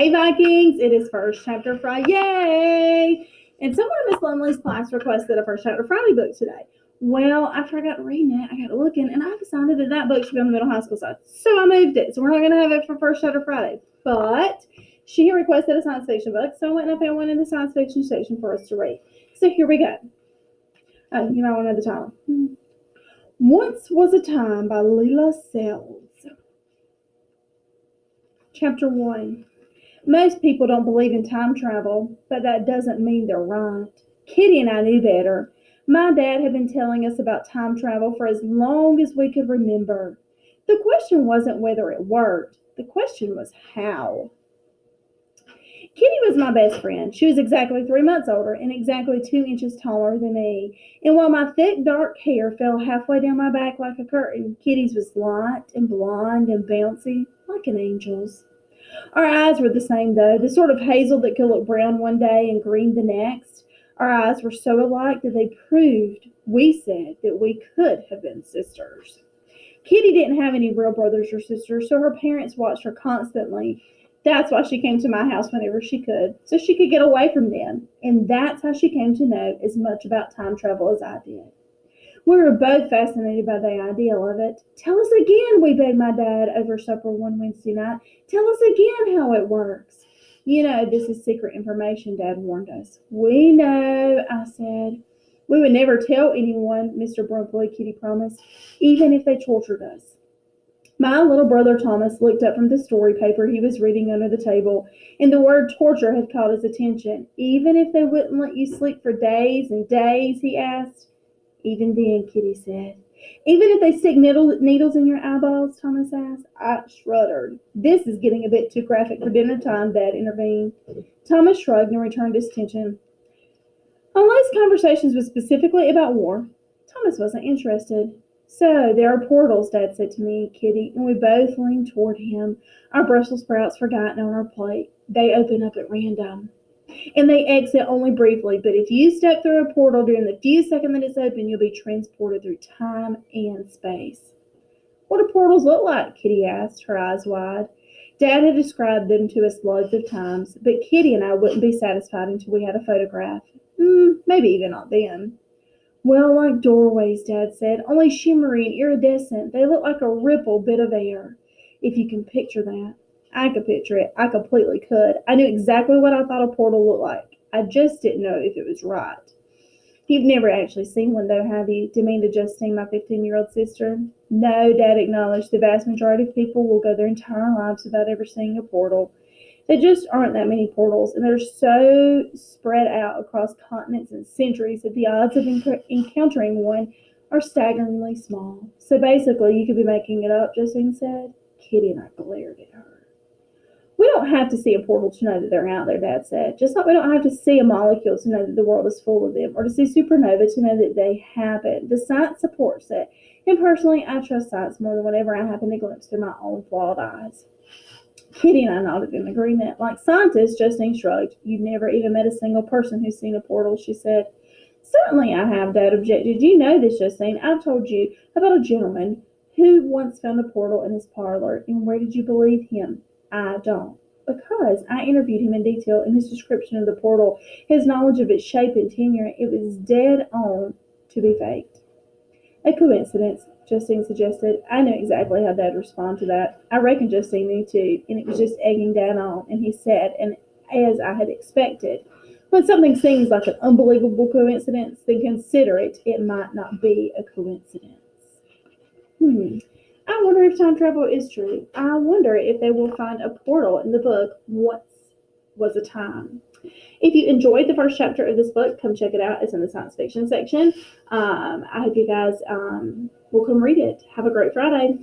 Hey Vikings, it is first chapter Fri-Yay! And someone in Miss Lumley's class requested a first chapter Friday book today. Well, after I got reading it, I got looking, and I decided that book should be on the middle high school side. So I moved it. So we're not going to have it for first chapter Friday. But she requested a science fiction book, so I went and I found one in the science fiction section for us to read. So here we go. Oh, you might want to know the title. Once Was a Time by Leela Sells. Chapter 1. Most people don't believe in time travel, but that doesn't mean they're right. Kitty and I knew better. My dad had been telling us about time travel for as long as we could remember. The question wasn't whether it worked. The question was how. Kitty was my best friend. She was exactly 3 months older and exactly 2 inches taller than me. And while my thick, dark hair fell halfway down my back like a curtain, Kitty's was light and blonde and bouncy like an angel's. Our eyes were the same, though, the sort of hazel that could look brown one day and green the next. Our eyes were so alike that they proved, we said, that we could have been sisters. Kitty didn't have any real brothers or sisters, so her parents watched her constantly. That's why she came to my house whenever she could, so she could get away from them. And that's how she came to know as much about time travel as I did. We were both fascinated by the idea of it. Tell us again, we begged my dad over supper one Wednesday night. Tell us again how it works. You know, this is secret information, Dad warned us. We know, I said. We would never tell anyone, Mr. Bromley, Kitty promised, even if they tortured us. My little brother Thomas looked up from the story paper he was reading under the table, and the word torture had caught his attention. Even if they wouldn't let you sleep for days and days, he asked. Even then, Kitty said. Even if they stick needles in your eyeballs, Thomas asked. I shuddered. This is getting a bit too graphic for dinner time, Dad intervened. Thomas shrugged and returned his attention. Unless conversations was specifically about war, Thomas wasn't interested. So, there are portals, Dad said to me and Kitty, and we both leaned toward him, our Brussels sprouts forgotten on our plate. They open up at random. And they exit only briefly, but if you step through a portal during the few seconds that it's open, you'll be transported through time and space. What do portals look like? Kitty asked, her eyes wide. Dad had described them to us loads of times, but Kitty and I wouldn't be satisfied until we had a photograph. Maybe even not then. Well, like doorways, Dad said, only shimmery and iridescent. They look like a ripple bit of air, if you can picture that. I could picture it. I completely could. I knew exactly what I thought a portal looked like. I just didn't know if it was right. You've never actually seen one, though, have you? demanded Justine, my 15-year-old sister. No, Dad acknowledged. The vast majority of people will go their entire lives without ever seeing a portal. There just aren't that many portals, and they're so spread out across continents and centuries that the odds of encountering one are staggeringly small. So basically, you could be making it up, Justine said. Kitty and I glared at her. We don't have to see a portal to know that they're out there, Dad said. Just like we don't have to see a molecule to know that the world is full of them, or to see supernovae to know that they happen. The science supports it. And personally, I trust science more than whatever I happen to glimpse through my own flawed eyes. Kitty and I nodded in agreement. Like scientists, Justine shrugged. You've never even met a single person who's seen a portal, she said. Certainly I have, Dad objected. You know this, Justine. I've told you about a gentleman who once found a portal in his parlor. And where did you believe him? I don't. Because I interviewed him in detail in his description of the portal, his knowledge of its shape and tenure, it was dead on to be faked. A coincidence, Justine suggested. I knew exactly how Dad would respond to that. I reckon Justine knew too, and it was just egging Dad on, and he said, and as I had expected, when something seems like an unbelievable coincidence, then consider it. It might not be a coincidence. I wonder if time travel is true. I wonder if they will find a portal in the book Once Was a Time. If you enjoyed the first chapter of this book, come check it out. It's in the science fiction section. I hope you guys will come read it. Have a great Friday.